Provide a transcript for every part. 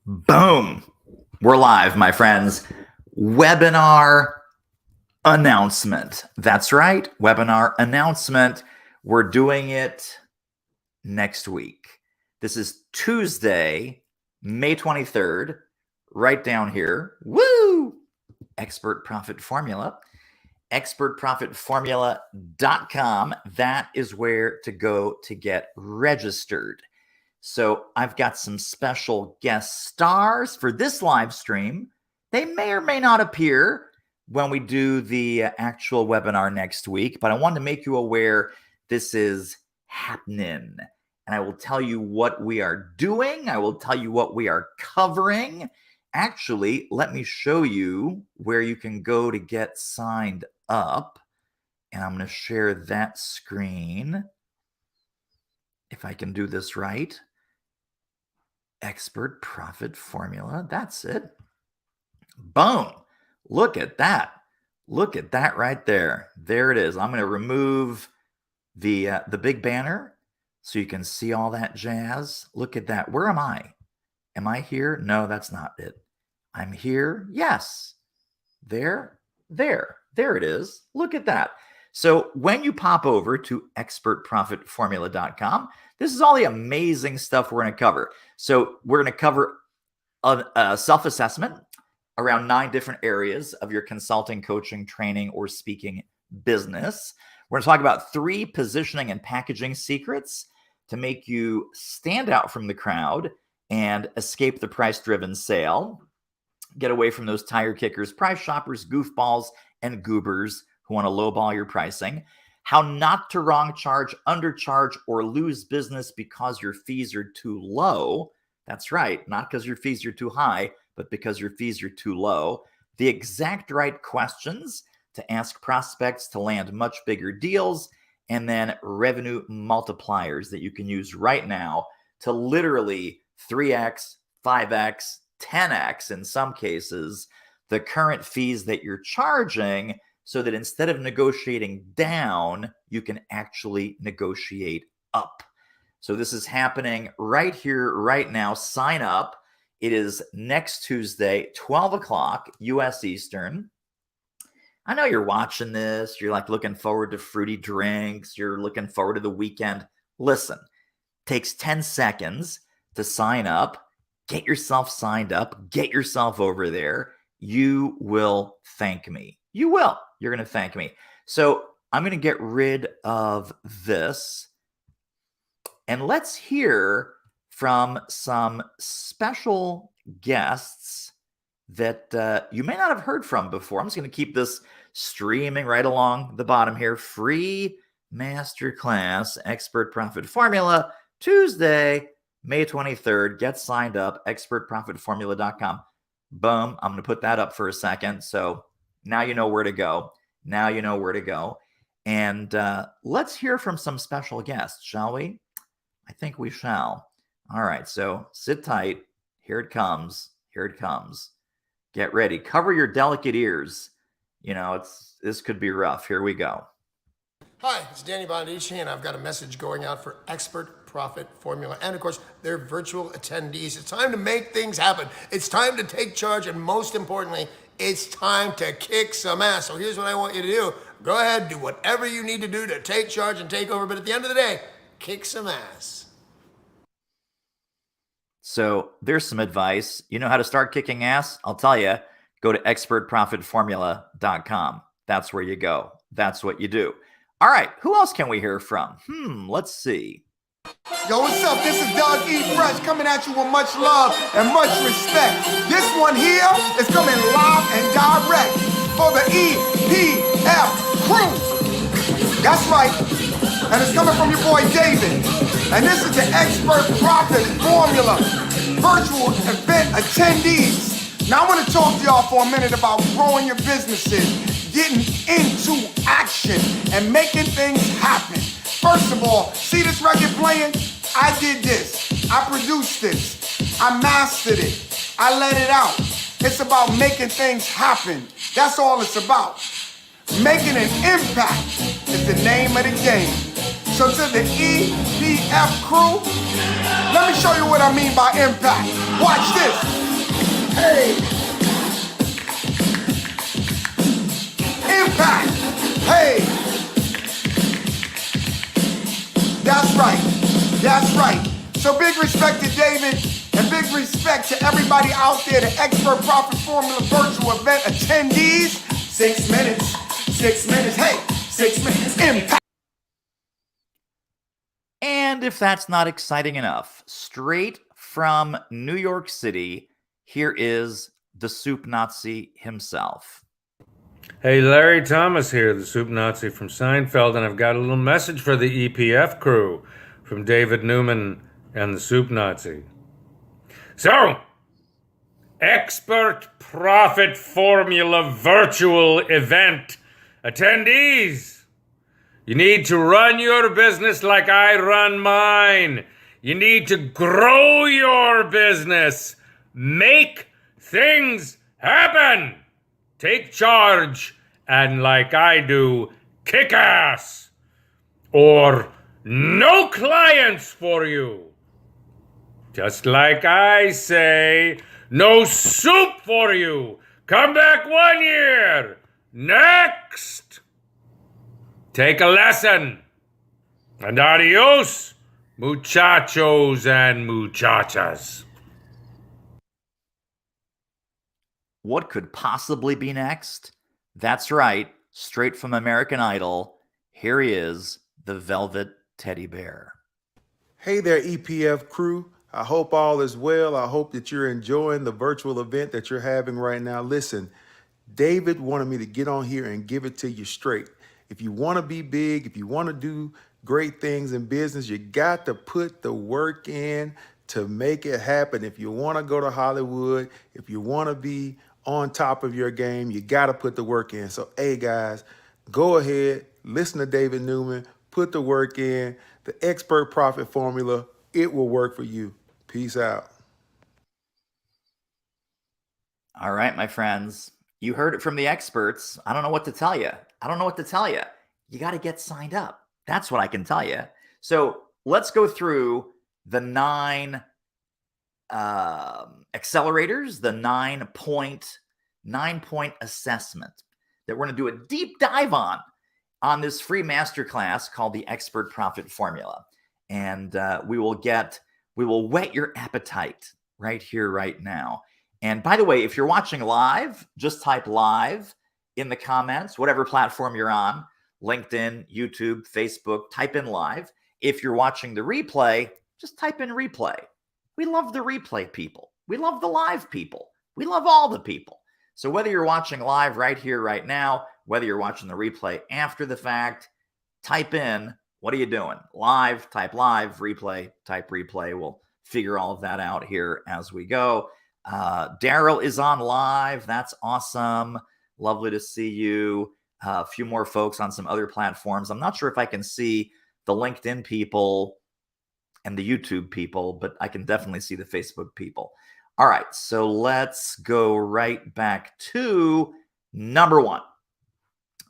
Boom. We're live, my friends. Webinar announcement. That's right. Webinar announcement. We're doing it next week. This is Tuesday, May 23rd, right down here. Woo! Expert Profit Formula. expertprofitformula.com. That is where to go to get registered. So I've got some special guest stars for this live stream. They may or may not appear when we do the actual webinar next week, but I wanted to make you aware this is happening. And I will tell you what we are doing. I will tell you what we are covering. Actually, let me show you where you can go to get signed up. And I'm going to share that screen. If I can do this right. Expert Profit Formula. That's it. Boom. Look at that. Look at that right there. There it is. I'm going to remove the big banner so you can see all that jazz. Look at that. Where am I? Am I here? No, that's not it. I'm here. Yes. There it is. Look at that. So when you pop over to expertprofitformula.com, this is all the amazing stuff we're going to cover. So we're going to cover a self-assessment around 9 different areas of your consulting, coaching, training, or speaking business. We're going to talk about 3 positioning and packaging secrets to make you stand out from the crowd and escape the price-driven sale. Get away from those tire kickers, price shoppers, goofballs, and goobers who want to lowball your pricing. How not to wrong charge, undercharge, or lose business because your fees are too low. That's right, not because your fees are too high, but because your fees are too low. The exact right questions to ask prospects to land much bigger deals, and then revenue multipliers that you can use right now to literally 3x, 5x, 10x in some cases, the current fees that you're charging, so that instead of negotiating down, you can actually negotiate up. So this is happening right here, right now. Sign up. It is next Tuesday, 12 o'clock U.S. Eastern. I know you're watching this. You're like looking forward to fruity drinks. You're looking forward to the weekend. Listen, takes 10 seconds to sign up. Get yourself signed up. Get yourself over there. You will thank me. You will. You're going to thank me. So I'm going to get rid of this. And let's hear from some special guests that you may not have heard from before. I'm just going to keep this streaming right along the bottom here. Free masterclass, Expert Profit Formula, Tuesday, May 23rd. Get signed up, expertprofitformula.com. Boom. I'm going to put that up for a second. So now you know where to go. Now you know where to go. And let's hear from some special guests, shall we? I think we shall. All right. So sit tight. Here it comes. Here it comes. Get ready. Cover your delicate ears. You know, this could be rough. Here we go. Hi, it's Danny Bondici, and I've got a message going out for Expert Profit Formula, and of course, their virtual attendees. It's time to make things happen. It's time to take charge, and most importantly, it's time to kick some ass. So here's what I want you to do. Go ahead, do whatever you need to do to take charge and take over, but at the end of the day, kick some ass. So there's some advice. You know how to start kicking ass? I'll tell you, go to expertprofitformula.com. That's where you go. That's what you do. All right, who else can we hear from? Let's see. Yo, what's up? This is Doug E. Fresh coming at you with much love and much respect. This one here is coming live and direct for the EPF crew. That's right. And it's coming from your boy David. And this is the Expert Profit Formula virtual event attendees. Now I want to talk to y'all for a minute about growing your businesses, getting into action, and making things happen. First of all, see this record playing? I did this. I produced this. I mastered it. I let it out. It's about making things happen. That's all it's about. Making an impact is the name of the game. So to the EPF crew, let me show you what I mean by impact. Watch this. Hey. Impact. Hey. That's right. That's right. So big respect to David and big respect to everybody out there, the Expert Profit Formula virtual event attendees. 6 minutes. 6 minutes. Hey, 6 minutes. Impact. And if that's not exciting enough, straight from New York City, here is the Soup Nazi himself. Hey, Larry Thomas here, the Soup Nazi from Seinfeld, and I've got a little message for the EPF crew from David Newman and the Soup Nazi. So, Expert Profit Formula virtual event attendees, you need to run your business like I run mine. You need to grow your business. Make things happen. Take charge and, like I do, kick ass. Or no clients for you. Just like I say, no soup for you. Come back 1 year. Next. Take a lesson. And adios, muchachos and muchachas. What could possibly be next? That's right, straight from American Idol, here he is, the Velvet Teddy Bear. Hey there, EPF crew. I hope all is well. I hope that you're enjoying the virtual event that you're having right now. Listen, David wanted me to get on here and give it to you straight. If you want to be big, if you want to do great things in business, you got to put the work in to make it happen. If you want to go to Hollywood, if you want to be on top of your game, you got to put the work in. So, hey guys, go ahead, listen to David Newman, put the work in. The Expert Profit Formula, it will work for you. Peace out. All right, my friends, you heard it from the experts. I don't know what to tell you. You got to get signed up. That's what I can tell you. So let's go through the 9 accelerators, the 9-point assessment that we're going to do a deep dive on this free masterclass called the Expert Profit Formula. And we will whet your appetite right here, right now. And by the way, if you're watching live, just type live in the comments, whatever platform you're on, LinkedIn, YouTube, Facebook, type in live. If you're watching the replay, just type in replay. We love the replay people. We love the live people. We love all the people. So whether you're watching live right here, right now, whether you're watching the replay after the fact, type in, what are you doing? Live, type live, replay, type replay. We'll figure all of that out here as we go. Daryl is on live. That's awesome. Lovely to see you. A few more folks on some other platforms. I'm not sure if I can see the LinkedIn people and the YouTube people, but I can definitely see the Facebook people. All right, so let's go right back to number 1.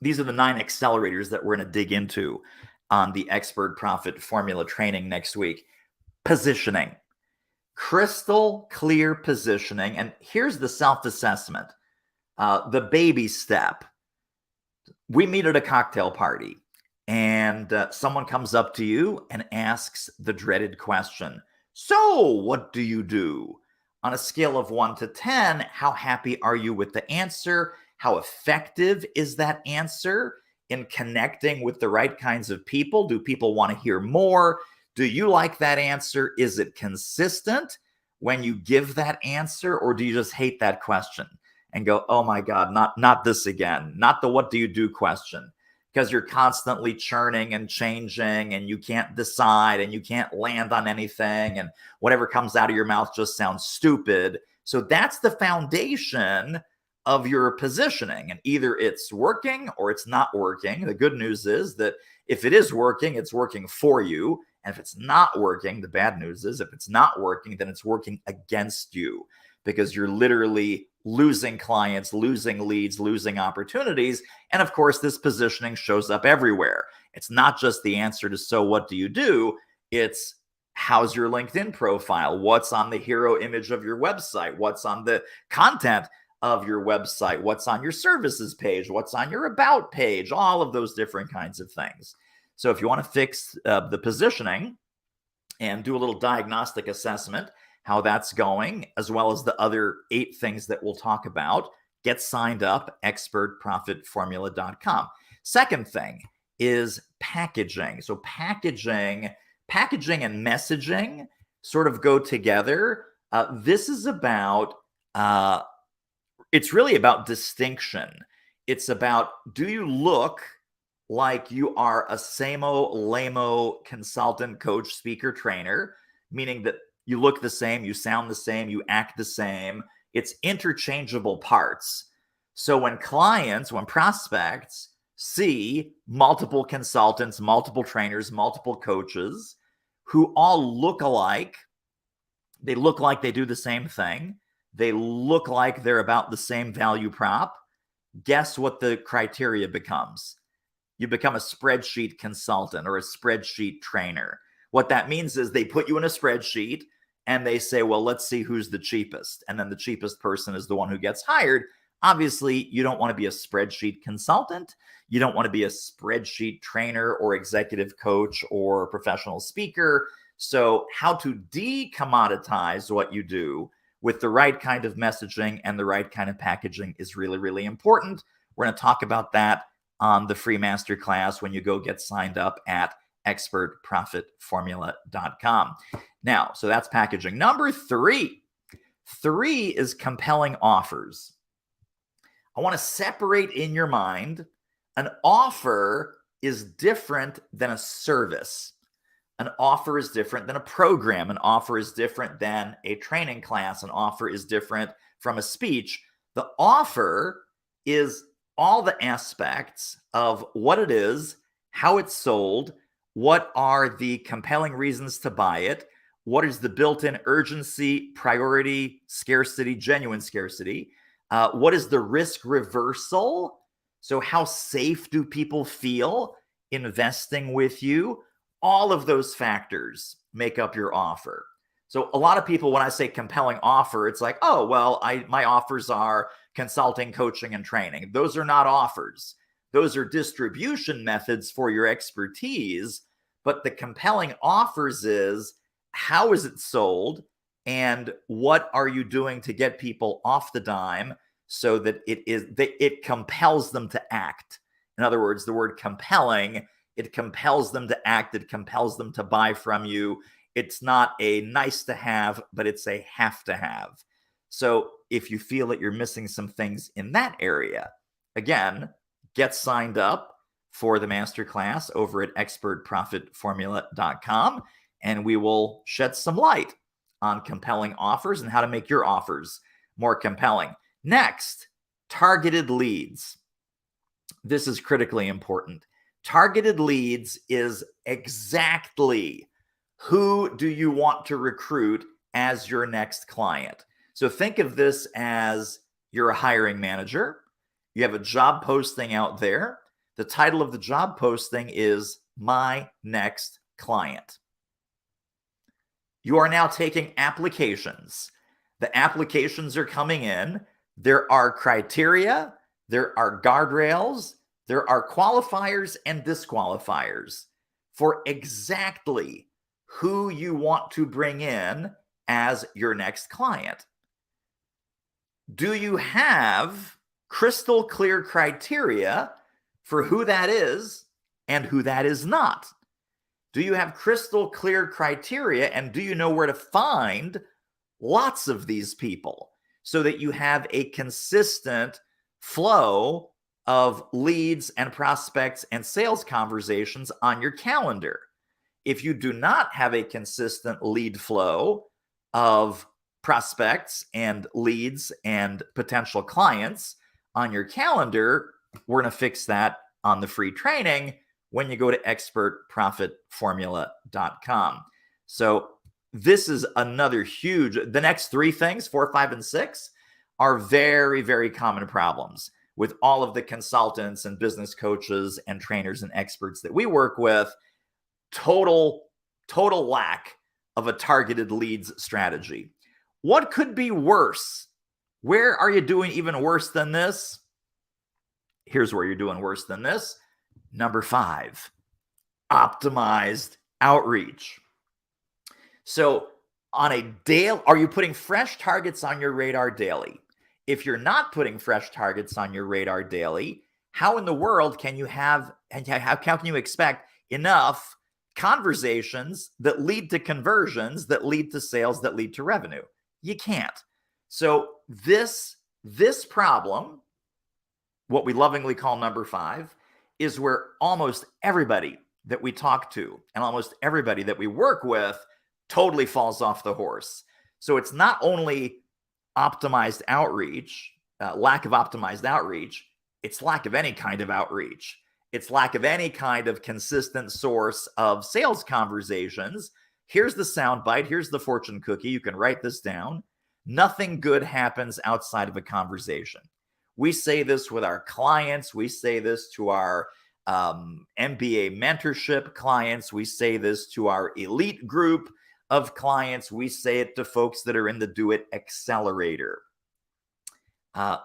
These are the 9 accelerators that we're going to dig into on the Expert Profit Formula training next week. Positioning. Crystal clear positioning. And here's the self-assessment. The baby step. We meet at a cocktail party and someone comes up to you and asks the dreaded question. So what do you do? On a scale of 1 to 10, how happy are you with the answer? How effective is that answer in connecting with the right kinds of people? Do people want to hear more? Do you like that answer? Is it consistent when you give that answer, or do you just hate that question and go, oh my God, not this again, not the what do you do question, because you're constantly churning and changing and you can't decide and you can't land on anything and whatever comes out of your mouth just sounds stupid. So that's the foundation of your positioning, and either it's working or it's not working. The good news is that if it is working, it's working for you. And if it's not working, the bad news is if it's not working, then it's working against you. because you're literally losing clients, losing leads, losing opportunities. And of course, this positioning shows up everywhere. It's not just the answer to, so what do you do? It's, how's your LinkedIn profile? What's on the hero image of your website? What's on the content of your website? What's on your services page? What's on your about page? All of those different kinds of things. So if you want to fix the positioning and do a little diagnostic assessment, how that's going, as well as the other 8 things that we'll talk about, get signed up, expertprofitformula.com. Second thing is packaging. So packaging and messaging sort of go together. This is about, it's really about distinction. It's about, do you look like you are a sameo, lameo consultant, coach, speaker, trainer, meaning that you look the same, you sound the same, you act the same. It's interchangeable parts. So when prospects see multiple consultants, multiple trainers, multiple coaches who all look alike, they look like they do the same thing, they look like they're about the same value prop, guess what the criteria becomes? You become a spreadsheet consultant or a spreadsheet trainer. What that means is they put you in a spreadsheet and they say, well, let's see who's the cheapest. And then the cheapest person is the one who gets hired. Obviously, you don't want to be a spreadsheet consultant. You don't want to be a spreadsheet trainer or executive coach or professional speaker. So how to de-commoditize what you do with the right kind of messaging and the right kind of packaging is really, really important. We're going to talk about that on the free masterclass when you go get signed up at expertprofitformula.com. Now, so that's packaging. Number 3 is compelling offers. I want to separate in your mind, an offer is different than a service. An offer is different than a program. An offer is different than a training class. An offer is different from a speech. The offer is all the aspects of what it is, how it's sold, what are the compelling reasons to buy it, what is the built-in urgency, priority, scarcity, genuine scarcity, what is the risk reversal? So how safe do people feel investing with you? All of those factors make up your offer. So a lot of people, when I say compelling offer, it's like, oh, well, my offers are consulting, coaching, and training. Those are not offers. Those are distribution methods for your expertise. But the compelling offers is, how is it sold? And what are you doing to get people off the dime so that it compels them to act? In other words, the word compelling, it compels them to act. It compels them to buy from you. It's not a nice to have, but it's a have to have. So if you feel that you're missing some things in that area, again, get signed up for the masterclass over at expertprofitformula.com, and we will shed some light on compelling offers and how to make your offers more compelling. Next, targeted leads. This is critically important. Targeted leads is exactly who do you want to recruit as your next client. So think of this as you're a hiring manager. You have a job posting out there. The title of the job posting is My Next Client. You are now taking applications. The applications are coming in. There are criteria. There are guardrails. There are qualifiers and disqualifiers for exactly who you want to bring in as your next client. Do you have crystal clear criteria for who that is and who that is not? Do you have crystal clear criteria, and do you know where to find lots of these people so that you have a consistent flow of leads and prospects and sales conversations on your calendar? If you do not have a consistent lead flow of prospects and leads and potential clients on your calendar, we're going to fix that on the free training when you go to expertprofitformula.com. So this is another huge, the next three things, 4, 5, and 6, are very, very common problems with all of the consultants and business coaches and trainers and experts that we work with. Total lack of a targeted leads strategy. What could be worse? Where are you doing even worse than this? Here's where you're doing worse than this. Number 5, optimized outreach. So on a daily, are you putting fresh targets on your radar daily? If you're not putting fresh targets on your radar daily, how in the world can you have, and how can you expect enough conversations that lead to conversions, that lead to sales, that lead to revenue? You can't. So this problem, what we lovingly call number 5, is where almost everybody that we talk to and almost everybody that we work with totally falls off the horse. So it's not only optimized outreach, lack of optimized outreach, it's lack of any kind of outreach. It's lack of any kind of consistent source of sales conversations. Here's the soundbite. Here's the fortune cookie. You can write this down. Nothing good happens outside of a conversation. We say this with our clients. We say this to our MBA mentorship clients. We say this to our elite group of clients. We say it to folks that are in the Do It Accelerator.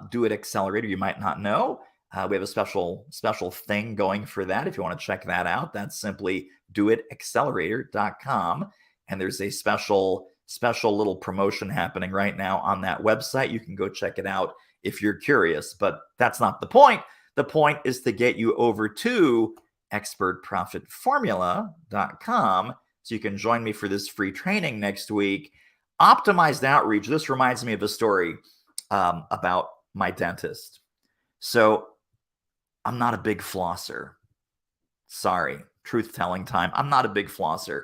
Do It Accelerator, you might not know. We have a special thing going for that. If you want to check that out, that's simply doitaccelerator.com. And there's a special little promotion happening right now on that website. You can go check it out if you're curious, but that's not the point. The point is to get you over to expertprofitformula.com so you can join me for this free training next week. Optimized outreach. This reminds me of a story about my dentist. So I'm not a big flosser. Sorry, truth-telling time. I'm not a big flosser.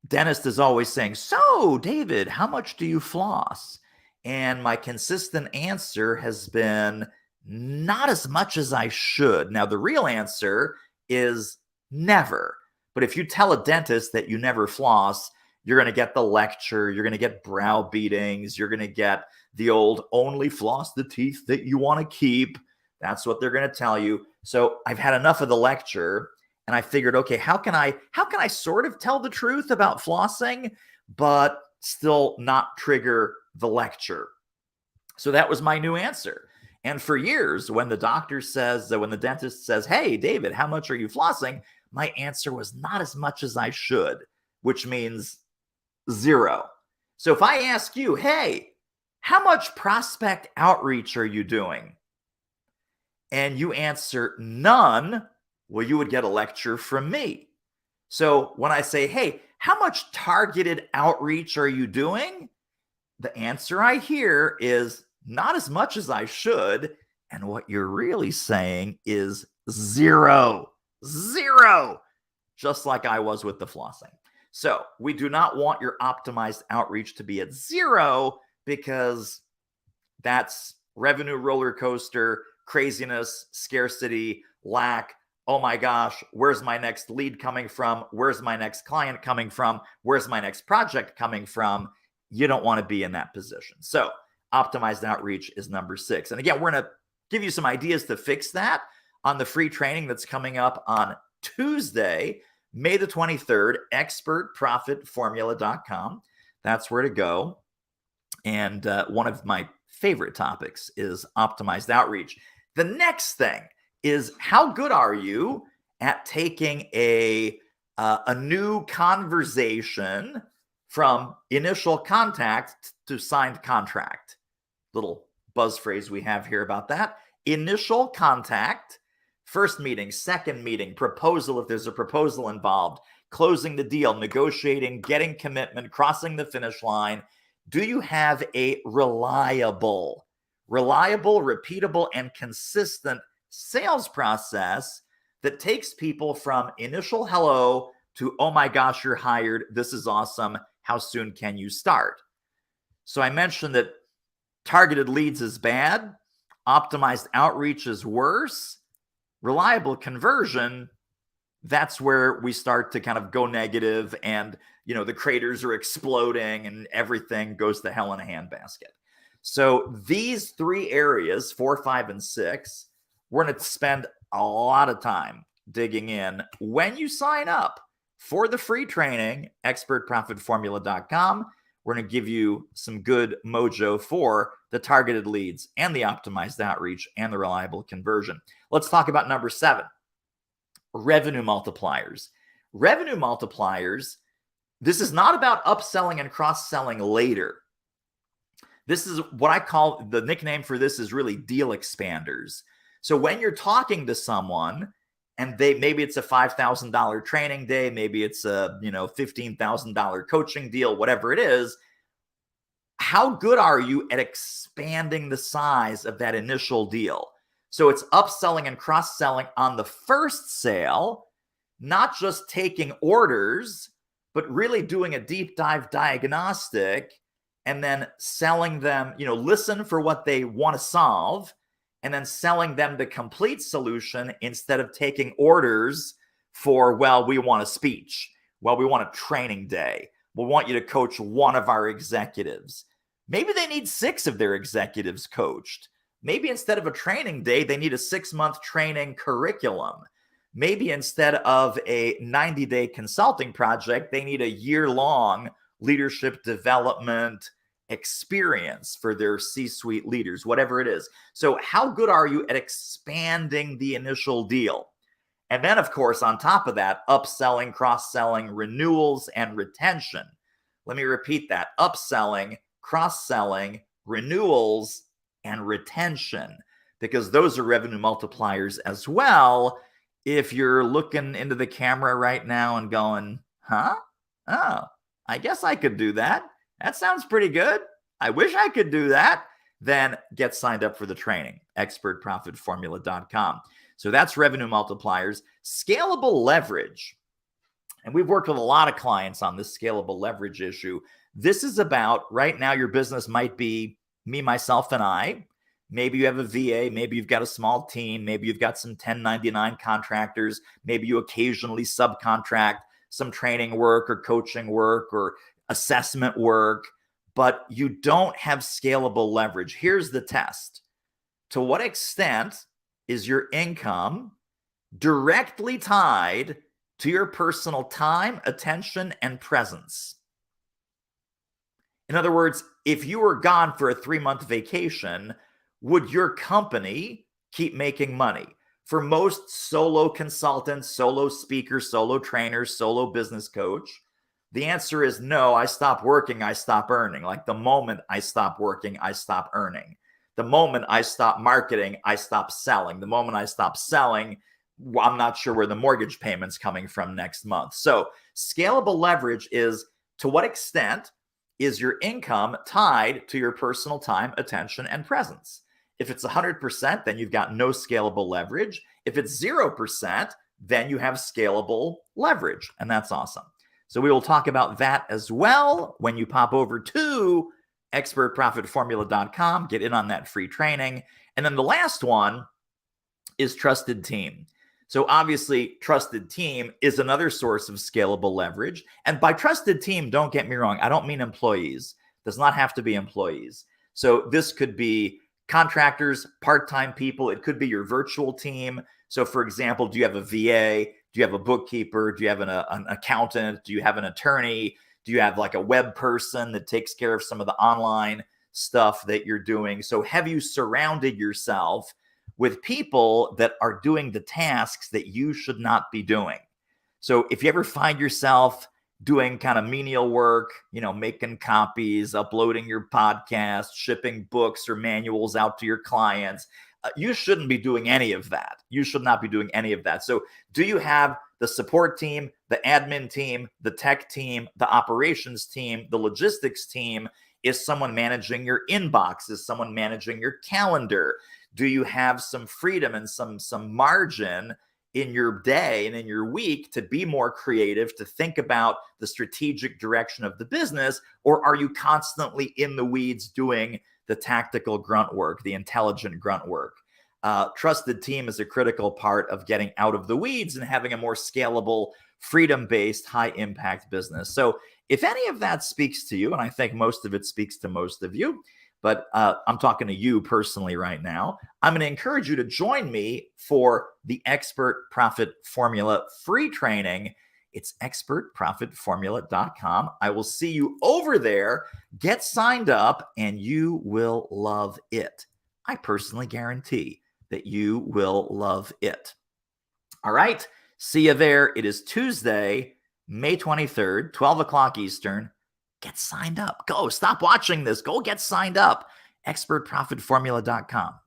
Dentist is always saying, "So, David, how much do you floss?" And my consistent answer has been, not as much as I should. Now, the real answer is never. But if you tell a dentist that you never floss, you're going to get the lecture, you're going to get brow beatings, you're going to get the old only floss the teeth that you want to keep. That's what they're going to tell you. So I've had enough of the lecture, and I figured, okay, how can I sort of tell the truth about flossing, but still not trigger the lecture? So that was my new answer. And for years, when the dentist says, "Hey, David, how much are you flossing?" my answer was not as much as I should, which means 0. So if I ask you, "Hey, how much prospect outreach are you doing?" and you answer none, well, you would get a lecture from me. So when I say, "Hey, how much targeted outreach are you doing?" the answer I hear is not as much as I should. And what you're really saying is 0. 0. Just like I was with the flossing. So we do not want your optimized outreach to be at 0, because that's revenue roller coaster, craziness, scarcity, lack. Oh my gosh, where's my next lead coming from? Where's my next client coming from? Where's my next project coming from? You don't want to be in that position. So optimized outreach is number 6. And again, we're going to give you some ideas to fix that on the free training that's coming up on Tuesday, May the 23rd, expertprofitformula.com. That's where to go. And one of my favorite topics is optimized outreach. The next thing is, how good are you at taking a new conversation from initial contact to signed contract? Little buzz phrase we have here about that. Initial contact, first meeting, second meeting, proposal if there's a proposal involved, closing the deal, negotiating, getting commitment, crossing the finish line. Do you have a reliable, repeatable, and consistent sales process that takes people from initial hello to, "Oh my gosh, you're hired. This is awesome. How soon can you start?" So I mentioned that targeted leads is bad. Optimized outreach is worse. Reliable conversion, that's where we start to kind of go negative, and the craters are exploding and everything goes to hell in a handbasket. So these 3 areas, 4, 5, and 6, we're going to spend a lot of time digging in when you sign up for the free training, expertprofitformula.com. We're going to give you some good mojo for the targeted leads and the optimized outreach and the reliable conversion. Let's talk about number 7, revenue multipliers. Revenue multipliers, this is not about upselling and cross-selling later. This is what I call, the nickname for this is really deal expanders. So when you're talking to someone and maybe it's a $5,000 training day, maybe it's a $15,000 coaching deal, whatever it is, how good are you at expanding the size of that initial deal? So it's upselling and cross-selling on the first sale, not just taking orders, but really doing a deep dive diagnostic and then selling them, listen for what they want to solve, and then selling them the complete solution instead of taking orders for, well, we want a speech. Well, we want a training day. We want you to coach one of our executives. Maybe they need 6 of their executives coached. Maybe instead of a training day, they need a 6-month training curriculum. Maybe instead of a 90-day consulting project, they need a year-long leadership development experience for their C-suite leaders, whatever it is. So how good are you at expanding the initial deal? And then, of course, on top of that, upselling, cross-selling, renewals, and retention. Let me repeat that. Upselling, cross-selling, renewals, and retention, because those are revenue multipliers as well. If you're looking into the camera right now and going, huh? Oh, I guess I could do that. That sounds pretty good. I wish I could do that. Then get signed up for the training, expertprofitformula.com. So that's revenue multipliers. Scalable leverage. And we've worked with a lot of clients on this scalable leverage issue. This is about, right now, your business might be me, myself, and I. Maybe you have a VA. Maybe you've got a small team. Maybe you've got some 1099 contractors. Maybe you occasionally subcontract some training work or coaching work or assessment work, but you don't have scalable leverage. Here's the test. To what extent is your income directly tied to your personal time, attention, and presence? In other words, if you were gone for a 3-month vacation, would your company keep making money? For most solo consultants, solo speakers, solo trainers, solo business coach, the answer is no. I stop working, I stop earning. Like the moment I stop working, I stop earning. The moment I stop marketing, I stop selling. The moment I stop selling, I'm not sure where the mortgage payment's coming from next month. So scalable leverage is, to what extent is your income tied to your personal time, attention, and presence? If it's 100%, then you've got no scalable leverage. If it's 0%, then you have scalable leverage, and that's awesome. So we will talk about that as well when you pop over to expertprofitformula.com, get in on that free training. And then the last one is Trusted Team. So obviously, Trusted Team is another source of scalable leverage. And by Trusted Team, don't get me wrong, I don't mean employees. It does not have to be employees. So this could be contractors, part-time people. It could be your virtual team. So for example, do you have a VA? Do you have a bookkeeper? Do you have an accountant? Do you have an attorney? Do you have like a web person that takes care of some of the online stuff that you're doing? So have you surrounded yourself with people that are doing the tasks that you should not be doing? So if you ever find yourself doing kind of menial work, making copies, uploading your podcast, shipping books or manuals out to your clients, you shouldn't be doing any of that. You should not be doing any of that. So do you have the support team, the admin team, the tech team, the operations team, the logistics team? Is someone managing your inbox? Is someone managing your calendar? Do you have some freedom and some margin in your day and in your week to be more creative, to think about the strategic direction of the business? Or are you constantly in the weeds doing the tactical grunt work, the intelligent grunt work? Trusted Team is a critical part of getting out of the weeds and having a more scalable, freedom-based, high-impact business. So if any of that speaks to you, and I think most of it speaks to most of you, but I'm talking to you personally right now, I'm going to encourage you to join me for the Expert Profit Formula free training. It's expertprofitformula.com. I will see you over there. Get signed up and you will love it. I personally guarantee that you will love it. All right. See you there. It is Tuesday, May 23rd, 12 o'clock Eastern. Get signed up. Go. Stop watching this. Go get signed up. expertprofitformula.com.